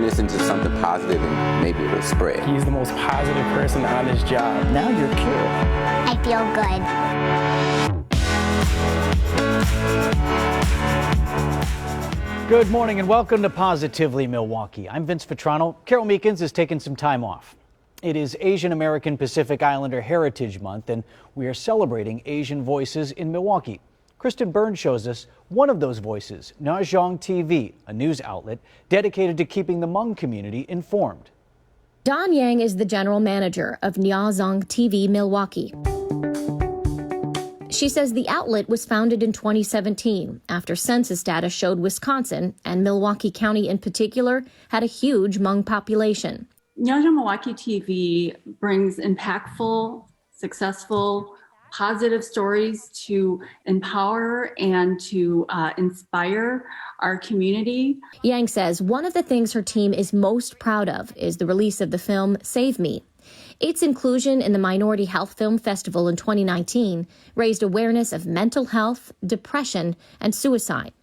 this into something positive and maybe it'll spread. He's the most positive person on his job. Now you're cured. I feel good. Good morning and welcome to Positively Milwaukee. I'm Vince Vetrano. Carol Meekins is taking some time off. It is Asian American Pacific Islander Heritage Month, and we are celebrating Asian voices in Milwaukee. Kristen Burns shows us one of those voices, Nyazong TV, a news outlet dedicated to keeping the Hmong community informed. Don Yang is the general manager of Nyazong TV Milwaukee. She says the outlet was founded in 2017 after census data showed Wisconsin, and Milwaukee County in particular, had a huge Hmong population. Nyazong Milwaukee TV brings impactful, successful, positive stories to empower and to inspire our community. Yang says one of the things her team is most proud of is the release of the film Save Me. Its inclusion in the Minority Health Film Festival in 2019 raised awareness of mental health, depression, and suicide.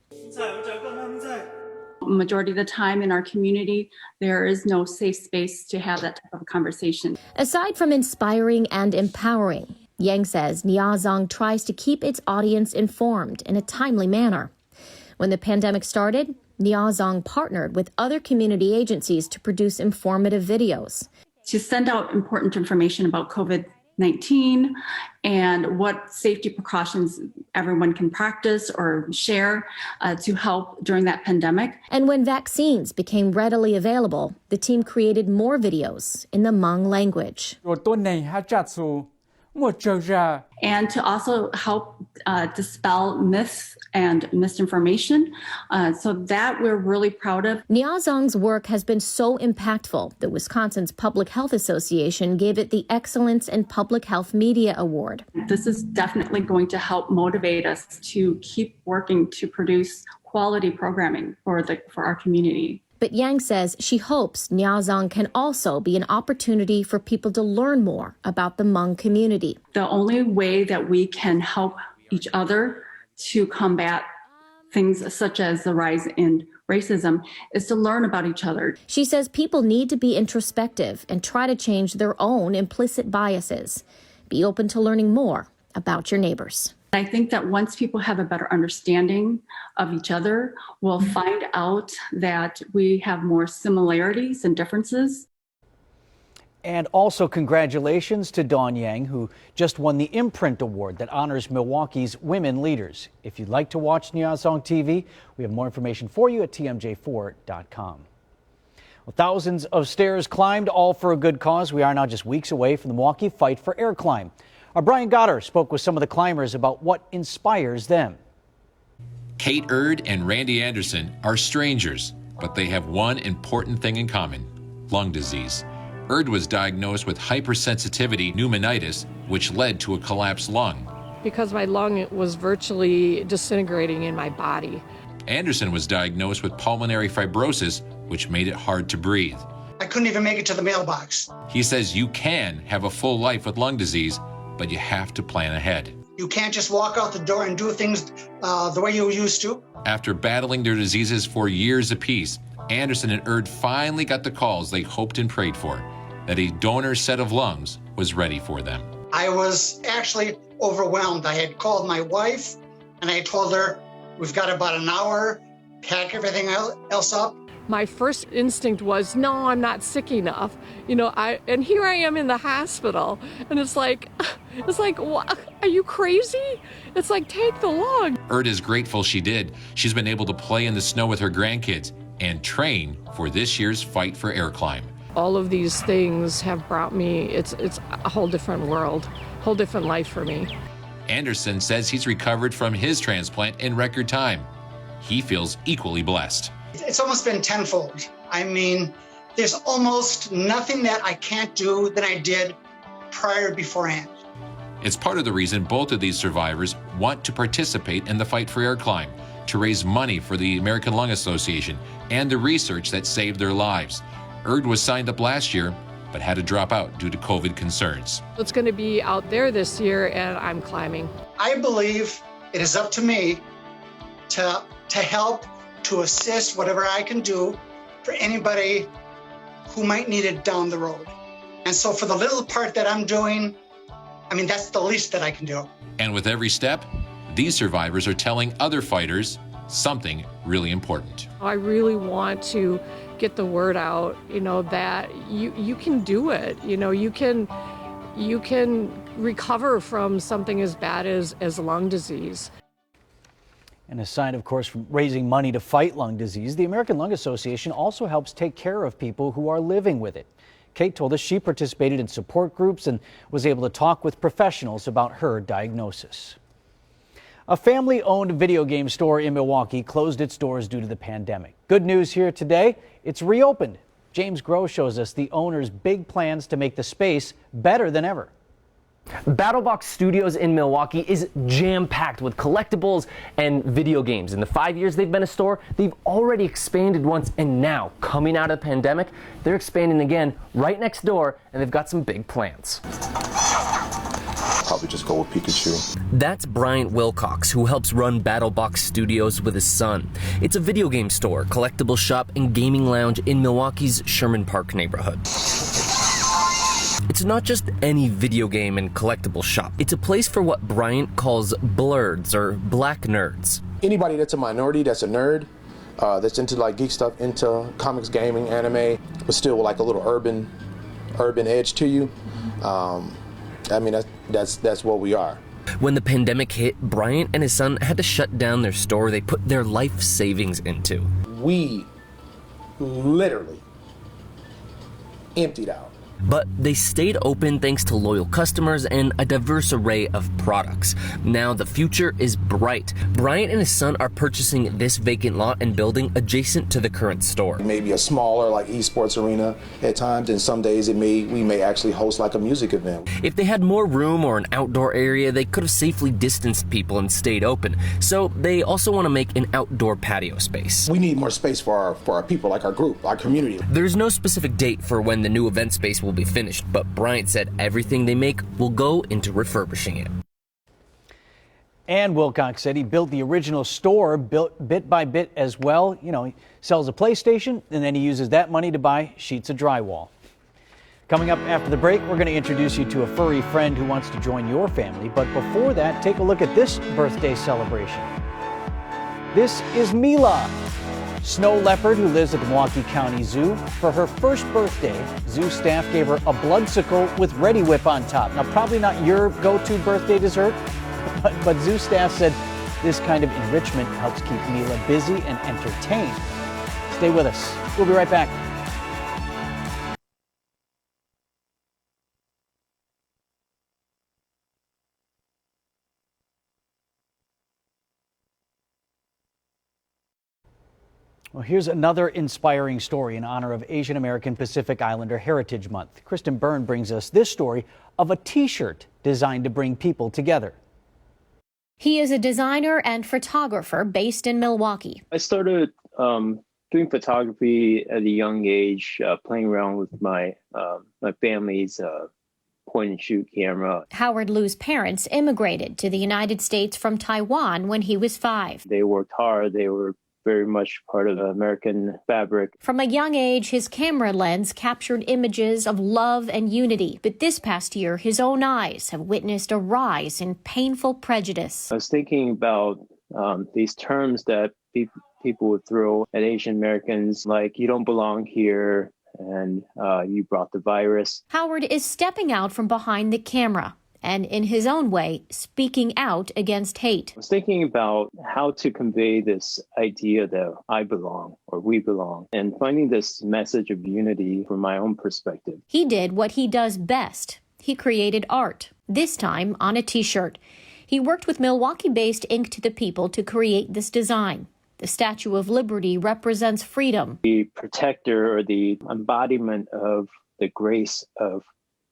Majority of the time in our community, there is no safe space to have that type of conversation. Aside from inspiring and empowering, Yang says Nyazong tries to keep its audience informed in a timely manner. When the pandemic started, Nyazong partnered with other community agencies to produce informative videos. To send out important information about COVID-19 and what safety precautions everyone can practice or share to help during that pandemic. And when vaccines became readily available, the team created more videos in the Hmong language. And to also help dispel myths and misinformation. So that we're really proud of. Nyazong's work has been so impactful that Wisconsin's Public Health Association gave it the Excellence in Public Health Media Award. This is definitely going to help motivate us to keep working to produce quality programming for our community. But Yang says she hopes Nyazong can also be an opportunity for people to learn more about the Hmong community. The only way that we can help each other to combat things such as the rise in racism is to learn about each other. She says people need to be introspective and try to change their own implicit biases. Be open to learning more about your neighbors. I think that once people have a better understanding of each other, we'll find out that we have more similarities than differences. And also congratulations to Dawn Yang, who just won the Imprint Award that honors Milwaukee's women leaders. If you'd like to watch Nyazong TV, we have more information for you at tmj4.com. Well, thousands of stairs climbed, all for a good cause. We are now just weeks away from the Milwaukee Fight for Air Climb. Our Brian Goddard spoke with some of the climbers about what inspires them. Kate Erd and Randy Anderson are strangers, but they have one important thing in common: lung disease. Erd was diagnosed with hypersensitivity pneumonitis, which led to a collapsed lung. Because my lung was virtually disintegrating in my body. Anderson was diagnosed with pulmonary fibrosis, which made it hard to breathe. I couldn't even make it to the mailbox. He says you can have a full life with lung disease, but you have to plan ahead. You can't just walk out the door and do things the way you used to. After battling their diseases for years apiece, Anderson and Erd finally got the calls they hoped and prayed for, that a donor set of lungs was ready for them. I was actually overwhelmed. I had called my wife and I told her, we've got about an hour, pack everything else up. My first instinct was, no, I'm not sick enough. And here I am in the hospital, and it's like, what? Are you crazy? It's like, take the lung. Erd is grateful she did. She's been able to play in the snow with her grandkids and train for this year's Fight for Air Climb. All of these things have brought me, it's a whole different world, whole different life for me. Anderson says he's recovered from his transplant in record time. He feels equally blessed. It's almost been tenfold. I mean, there's almost nothing that I can't do than I did beforehand. It's part of the reason both of these survivors want to participate in the Fight for Air Climb, to raise money for the American Lung Association and the research that saved their lives. Erd was signed up last year, but had to drop out due to COVID concerns. It's going to be out there this year, and I'm climbing. I believe it is up to me to help, to assist whatever I can do for anybody who might need it down the road. And so for the little part that I'm doing, I mean, that's the least that I can do. And with every step, these survivors are telling other fighters something really important. I really want to get the word out, that you can do it. You can recover from something as bad as lung disease. And aside, of course, from raising money to fight lung disease, the American Lung Association also helps take care of people who are living with it. Kate told us she participated in support groups and was able to talk with professionals about her diagnosis. A family-owned video game store in Milwaukee closed its doors due to the pandemic. Good news here today, it's reopened. James Groh shows us the owner's big plans to make the space better than ever. Battlebox Studios in Milwaukee is jam-packed with collectibles and video games. In the 5 years they've been a store, they've already expanded once, and now, coming out of the pandemic, they're expanding again right next door, and they've got some big plans. Probably just go with Pikachu. That's Bryant Wilcox, who helps run Battlebox Studios with his son. It's a video game store, collectible shop, and gaming lounge in Milwaukee's Sherman Park neighborhood. It's not just any video game and collectible shop. It's a place for what Bryant calls blurds, or black nerds. Anybody that's a minority, that's a nerd, that's into like geek stuff, into comics, gaming, anime, but still like a little urban edge to you. I mean, that's what we are. When the pandemic hit, Bryant and his son had to shut down their store they put their life savings into. We literally emptied out. But they stayed open thanks to loyal customers and a diverse array of products. Now the future is bright. Bryant and his son are purchasing this vacant lot and building adjacent to the current store. Maybe a smaller like esports arena at times, and some days we may actually host like a music event. If they had more room or an outdoor area, they could have safely distanced people and stayed open. So they also want to make an outdoor patio space. We need more space for our people, like our group, our community. There's no specific date for when the new event space will be finished, but Bryant said everything they make will go into refurbishing it. And Wilcox said he built the original store bit by bit as well. He sells a PlayStation, and then he uses that money to buy sheets of drywall. Coming up after the break, we're going to introduce you to a furry friend who wants to join your family. But before that, take a look at this birthday celebration. This is Mila, snow leopard who lives at the Milwaukee County Zoo. For her first birthday, zoo staff gave her a bloodsicle with Ready Whip on top. Now, probably not your go-to birthday dessert, but zoo staff said this kind of enrichment helps keep Mila busy and entertained. Stay with us. We'll be right back. Well, here's another inspiring story in honor of Asian American Pacific Islander Heritage Month. Kristen Byrne brings us this story of a T-shirt designed to bring people together. He is a designer and photographer based in Milwaukee. I started doing photography at a young age, playing around with my family's point-and-shoot camera. Howard Liu's parents immigrated to the United States from Taiwan when he was 5. They worked hard. They were very much part of the American fabric. From a young age, his camera lens captured images of love and unity. But this past year, his own eyes have witnessed a rise in painful prejudice. I was thinking about these terms that people would throw at Asian Americans, like, you don't belong here, and you brought the virus. Howard is stepping out from behind the camera and, in his own way, speaking out against hate. I was thinking about how to convey this idea that I belong, or we belong, and finding this message of unity from my own perspective. He did what he does best. He created art, this time on a T-shirt. He worked with Milwaukee-based Ink to the People to create this design. The Statue of Liberty represents freedom. The protector, or the embodiment of the grace of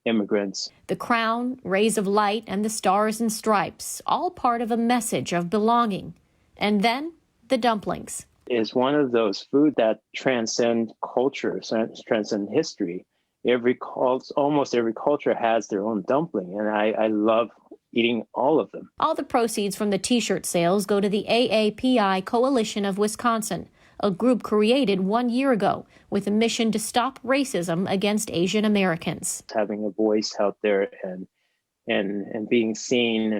immigrants. The crown, rays of light, and the stars and stripes, all part of a message of belonging. And then the dumplings. It's one of those food that transcend culture, transcend history. Almost every culture has their own dumpling, and I love eating all of them. All the proceeds from the T-shirt sales go to the AAPI Coalition of Wisconsin, a group created 1 year ago with a mission to stop racism against Asian Americans. Having a voice out there and being seen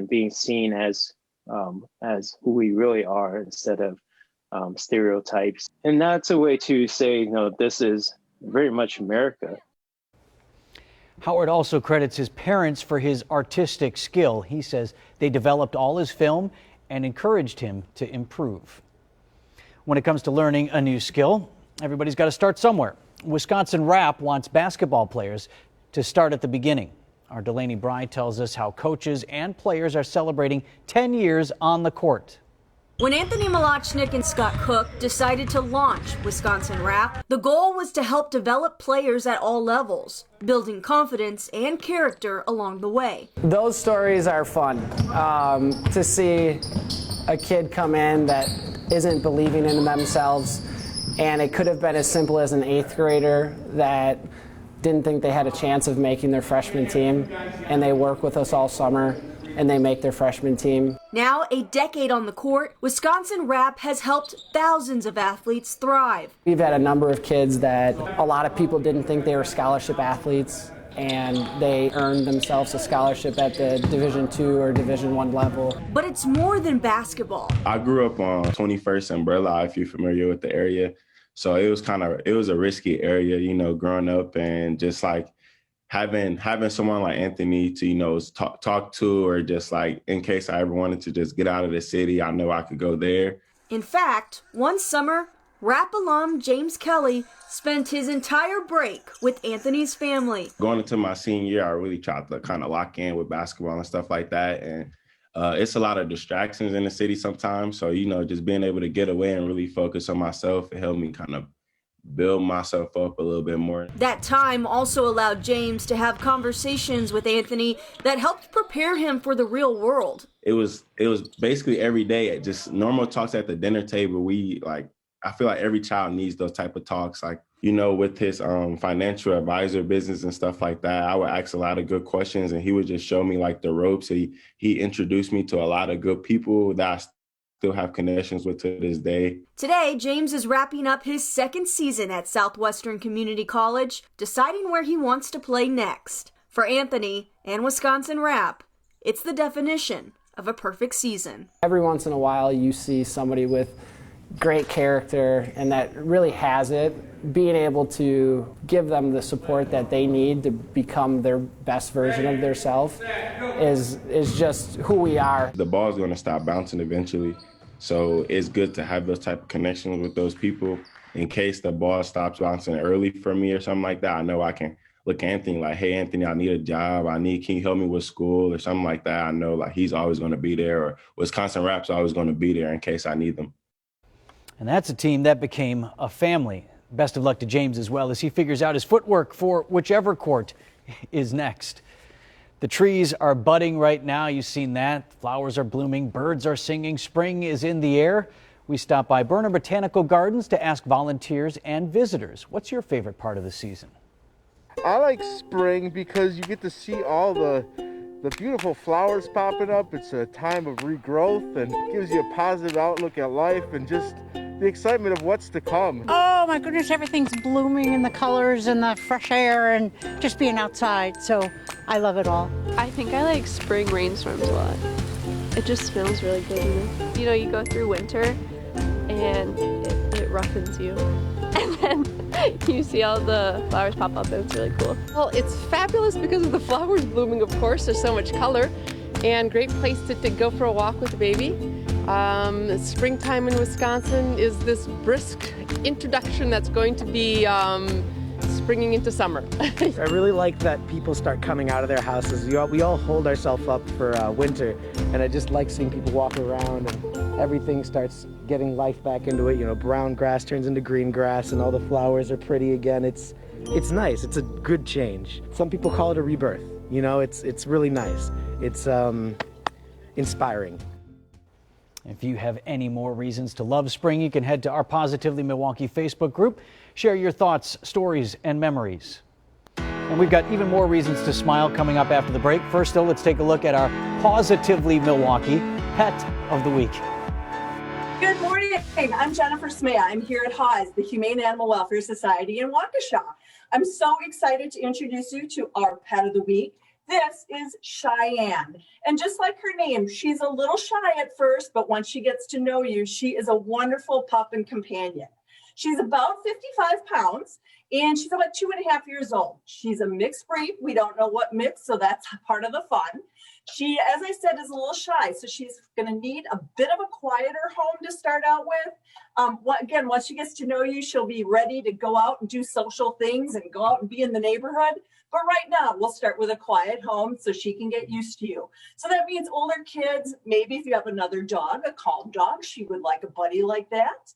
as who we really are instead of stereotypes. And that's a way to say, this is very much America. Howard also credits his parents for his artistic skill. He says they developed all his film and encouraged him to improve. When it comes to learning a new skill, everybody's got to start somewhere. Wisconsin Rap wants basketball players to start at the beginning. Our Delaney Bry tells us how coaches and players are celebrating 10 years on the court. When Anthony Malachnik and Scott Cook decided to launch Wisconsin Rap, the goal was to help develop players at all levels, building confidence and character along the way. Those stories are fun. To see a kid come in that isn't believing in themselves, and it could have been as simple as an 8th grader that didn't think they had a chance of making their freshman team, and they work with us all summer and they make their freshman team. Now, a decade on the court, Wisconsin Rap has helped thousands of athletes thrive. We've had a number of kids that a lot of people didn't think they were scholarship athletes, and they earned themselves a scholarship at the Division II or Division I level. But it's more than basketball. I grew up on 21st and Umbrella, if you're familiar with the area. So it was a risky area, growing up, and just like having someone like Anthony to, talk to, or just like in case I ever wanted to just get out of the city, I know I could go there. In fact, one summer, Rap alum James Kelly spent his entire break with Anthony's family. Going into my senior year, I really tried to kind of lock in with basketball and stuff like that. And it's a lot of distractions in the city sometimes. So, just being able to get away and really focus on myself, it helped me kind of build myself up a little bit more. That time also allowed James to have conversations with Anthony that helped prepare him for the real world. It was basically every day, just normal talks at the dinner table. I feel like every child needs those type of talks. Like, with his financial advisor business and stuff like that, I would ask a lot of good questions, and he would just show me like the ropes. He introduced me to a lot of good people that I still have connections with to this day. Today, James is wrapping up his second season at Southwestern Community College, deciding where he wants to play next. For Anthony and Wisconsin Rap, it's the definition of a perfect season. Every once in a while, you see somebody with great character and that really has it, being able to give them the support that they need to become their best version of themselves is just who we are. The ball's going to stop bouncing eventually, so it's good to have those type of connections with those people in case the ball stops bouncing early for me or something like that. I know I can look at Anthony like, hey, Anthony, I need a job. Can you help me with school or something like that? I know like he's always going to be there, or Wisconsin Rap's always going to be there in case I need them. And that's a team that became a family. Best of luck to James as well as he figures out his footwork for whichever court is next. The trees are budding right now. You've seen that. Flowers are blooming. Birds are singing. Spring is in the air. We stop by Burner Botanical Gardens to ask volunteers and visitors, what's your favorite part of the season? I like spring because you get to see all the beautiful flowers popping up. It's a time of regrowth and gives you a positive outlook at life and just the excitement of what's to come. Oh my goodness, everything's blooming and the colors and the fresh air and just being outside. So I love it all. I think I like spring rainstorms a lot. It just feels really good. You go through winter and it roughens you. And then you see all the flowers pop up and it's really cool. Well, it's fabulous because of the flowers blooming, of course. There's so much color and great place to go for a walk with the baby. Springtime in Wisconsin is this brisk introduction that's going to be springing into summer. I really like that people start coming out of their houses. We all hold ourselves up for winter, and I just like seeing people walk around and everything starts getting life back into it. Brown grass turns into green grass and all the flowers are pretty again. It's nice. It's a good change. Some people call it a rebirth. It's really nice. It's inspiring. If you have any more reasons to love spring, you can head to our Positively Milwaukee Facebook group. Share your thoughts, stories, and memories. And we've got even more reasons to smile coming up after the break. First, though, let's take a look at our Positively Milwaukee Pet of the Week. Good morning. Hey, I'm Jennifer Smea. I'm here at HAWS, the Humane Animal Welfare Society in Waukesha. I'm so excited to introduce you to our pet of the week. This is Cheyenne. And just like her name, she's a little shy at first, but once she gets to know you, she is a wonderful pup and companion. She's about 55 pounds and she's about 2.5 years old. She's a mixed breed. We don't know what mix, so that's part of the fun. She, as I said, is a little shy, so she's going to need a bit of a quieter home to start out with. Again, once she gets to know you, she'll be ready to go out and do social things and go out and be in the neighborhood. But right now, we'll start with a quiet home so she can get used to you. So that means older kids, maybe if you have another dog, a calm dog, she would like a buddy like that.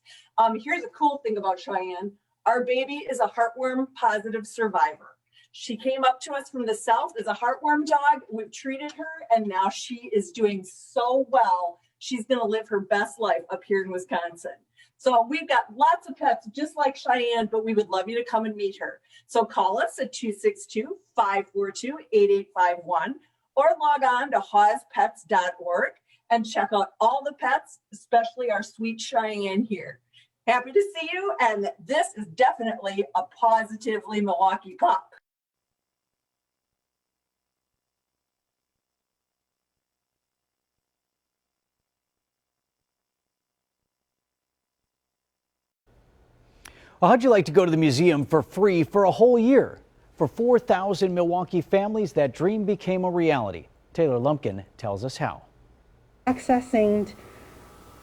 Here's a cool thing about Cheyenne. Our baby is a heartworm positive survivor. She came up to us from the south as a heartworm dog. We've treated her, and now she is doing so well. She's going to live her best life up here in Wisconsin. So we've got lots of pets just like Cheyenne, but we would love you to come and meet her. So call us at 262-542-8851 or log on to hawspets.org and check out all the pets, especially our sweet Cheyenne here. Happy to see you, and this is definitely a Positively Milwaukee pup. Well, how'd you like to go to the museum for free for a whole year? For 4,000 Milwaukee families, that dream became a reality. Taylor Lumpkin tells us how. Accessing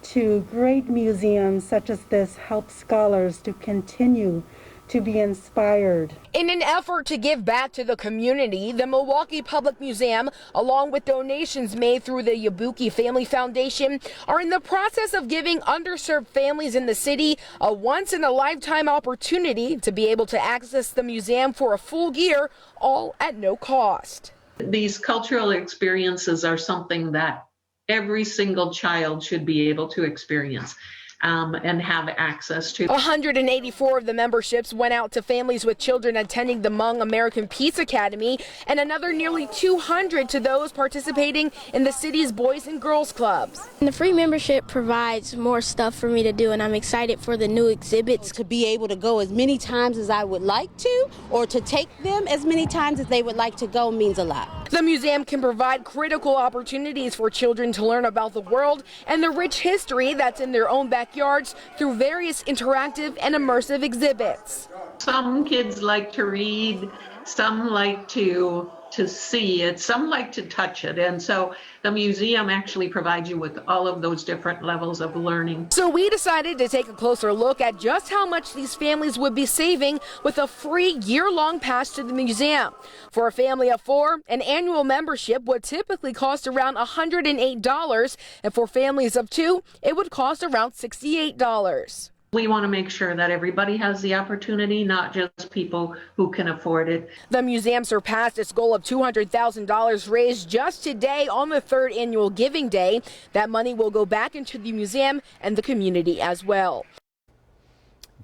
to great museums such as this helps scholars to continue to be inspired. In an effort to give back to the community, the Milwaukee Public Museum, along with donations made through the Yabuki Family Foundation, are in the process of giving underserved families in the city a once-in-a-lifetime opportunity to be able to access the museum for a full year, all at no cost. These cultural experiences are something that every single child should be able to experience. And have access to. 184 of the memberships went out to families with children attending the Hmong American Peace Academy, and another nearly 200 to those participating in the city's Boys and Girls Clubs. The free membership provides more stuff for me to do, and I'm excited for the new exhibits. To be able to go as many times as I would like to, or to take them as many times as they would like to go, means a lot. The museum can provide critical opportunities for children to learn about the world and the rich history that's in their own backyards through various interactive and immersive exhibits. Some kids like to read, some like to see it, some like to touch it, and so the museum actually provides you with all of those different levels of learning. So we decided to take a closer look at just how much these families would be saving with a free year-long pass to the museum. For a family of 4, an annual membership would typically cost around $108, and for families of 2, it would cost around $68. We want to make sure that everybody has the opportunity, not just people who can afford it. The museum surpassed its goal of $200,000 raised just today on the 3rd annual Giving Day. That money will go back into the museum and the community as well.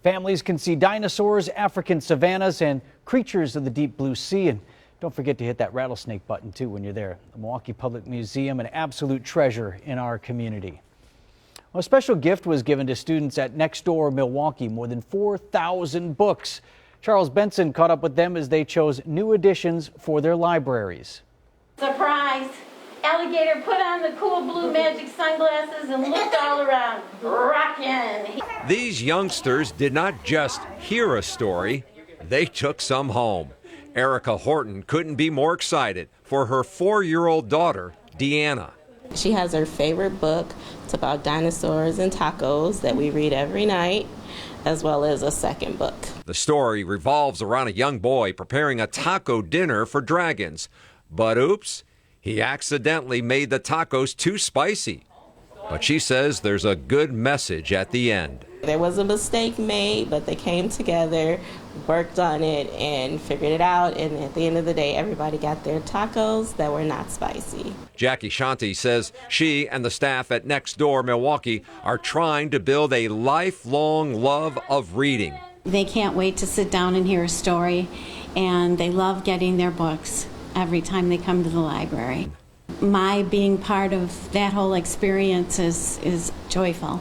Families can see dinosaurs, African savannas, and creatures of the deep blue sea. And don't forget to hit that rattlesnake button, too, when you're there. The Milwaukee Public Museum, an absolute treasure in our community. Well, a special gift was given to students at Next Door Milwaukee, more than 4,000 books. Charles Benson caught up with them as they chose new additions for their libraries. Surprise! Alligator put on the cool blue magic sunglasses and looked all around. Rockin'! These youngsters did not just hear a story, they took some home. Erica Horton couldn't be more excited for her 4-year-old daughter, Deanna. She has her favorite book. It's about dinosaurs and tacos that we read every night, as well as a second book. The story revolves around a young boy preparing a taco dinner for dragons. But oops, he accidentally made the tacos too spicy. But she says there's a good message at the end. There was a mistake made, but they came together, worked on it, and figured it out. And at the end of the day, everybody got their tacos that were not spicy. Jackie Shanti says she and the staff at Next Door Milwaukee are trying to build a lifelong love of reading. They can't wait to sit down and hear a story, and they love getting their books every time they come to the library. My being part of that whole experience is joyful.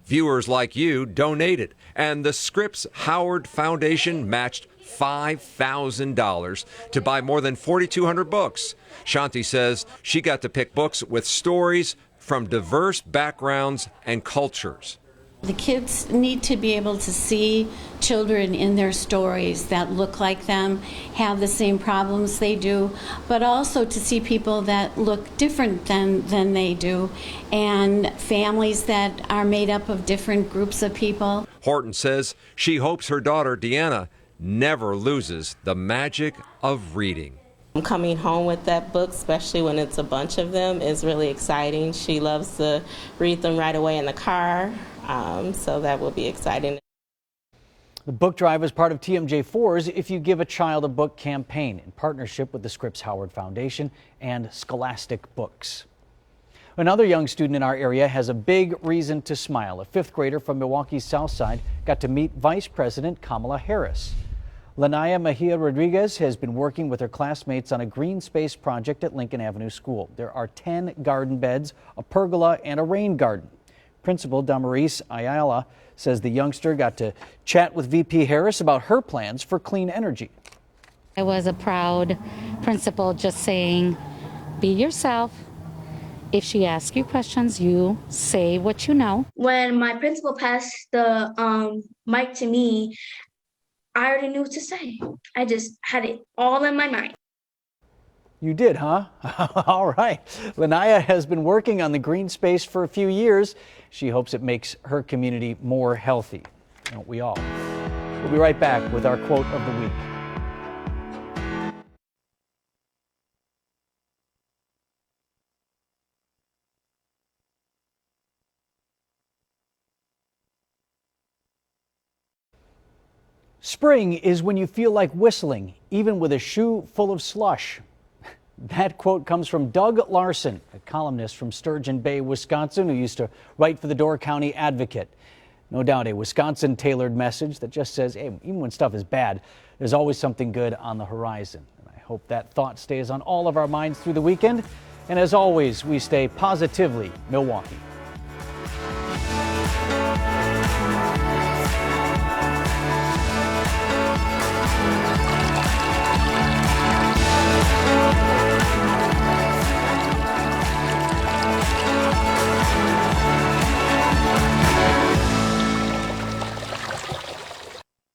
Viewers like you donated, and the Scripps Howard Foundation matched $5,000 to buy more than 4,200 books. Shanti says she got to pick books with stories from diverse backgrounds and cultures. The kids need to be able to see children in their stories that look like them, have the same problems they do, but also to see people that look different than they do, and families that are made up of different groups of people. Horton says she hopes her daughter, Deanna, never loses the magic of reading. Coming home with that book, especially when it's a bunch of them, is really exciting. She loves to read them right away in the car, so that will be exciting. The book drive is part of TMJ4's If You Give a Child a Book campaign in partnership with the Scripps Howard Foundation and Scholastic Books. Another young student in our area has a big reason to smile. A fifth grader from Milwaukee's South Side got to meet Vice President Kamala Harris. Lanaya Mejia Rodriguez has been working with her classmates on a green space project at Lincoln Avenue School. There are 10 garden beds, a pergola, and a rain garden. Principal Damaris Ayala says the youngster got to chat with VP Harris about her plans for clean energy. I was a proud principal, just saying, be yourself. If she asks you questions, you say what you know. When my principal passed the mic to me, I already knew what to say. I just had it all in my mind. You did, huh? All right. Lanaya has been working on the green space for a few years. She hopes it makes her community more healthy. Don't we all? We'll be right back with our quote of the week. Spring is when you feel like whistling, even with a shoe full of slush. That quote comes from Doug Larson, a columnist from Sturgeon Bay, Wisconsin, who used to write for the Door County Advocate. No doubt a Wisconsin-tailored message that just says, hey, even when stuff is bad, there's always something good on the horizon. And I hope that thought stays on all of our minds through the weekend. And as always, we stay positively Milwaukee.